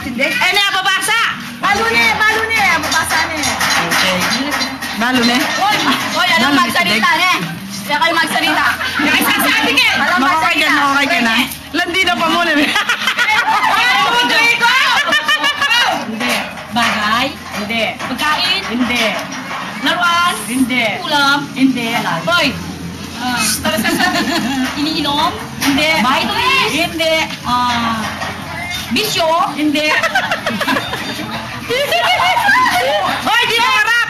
hindi. Eh, nababasa! Balo ni, mabasa ni. Okay. Balo ne? Hoy, alam magsalita ne. Kaya kayo magsalita. Ay, sasabi ka! Alam magsalita. Okay ka na. Landi na pa muna. Hindi. Bagay? Hindi. Pagkain? Hindi. Laruan? Hindi. Ulam? Hindi. Hoy! Iniinom? Hindi. Vitamins? Hindi. Bisyo? Hindi. Hoy, di mo harap!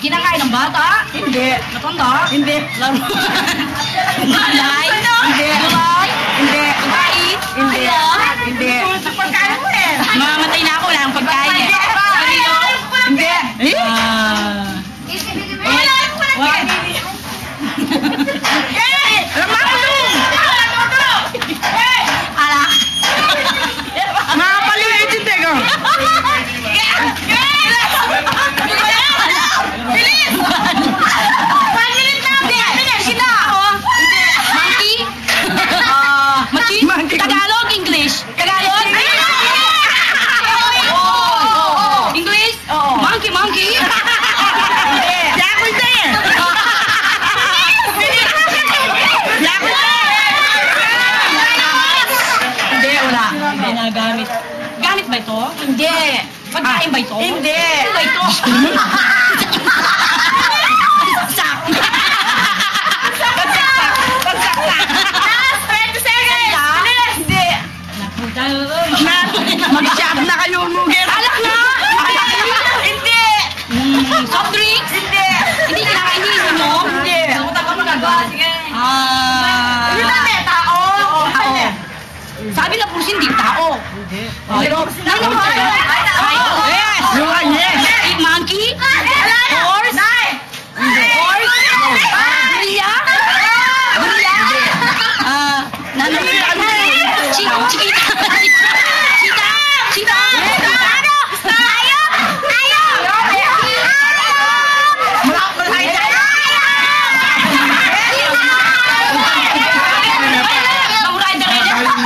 Kinakain ng bata? Hindi. Matanda? Hindi. Laruan? Malay? Hindi. Gulay? Hindi. Pagkain? Hindi. Ulam? Hindi. Pagkain mo eh. Mamamatay na ako, wala akong pagkain eh. Sarilo? Hindi. Wag. Ala. Nakapaliit yung teko. Monkey. Tagalog, English. Tagalog? English? Monkey. Yakoy na eh. Hindi, wala. Hindi na gamit. Gamit ba ito? Hindi. Pagkain ba ito? Hindi. Ano ba ito? Sak. Hindi. Mag-shop na kayo, Mugir. Alak na! Hindi. Soft drinks? Hindi. Hindi kinakain din mo? Hindi. Sige. Tao. Sabi na pusin, hindi tao. Hindi. Ano ba? Yes! Yes! Monkey? Horse? Horse? Gorilla? Gorilla? Chiquita?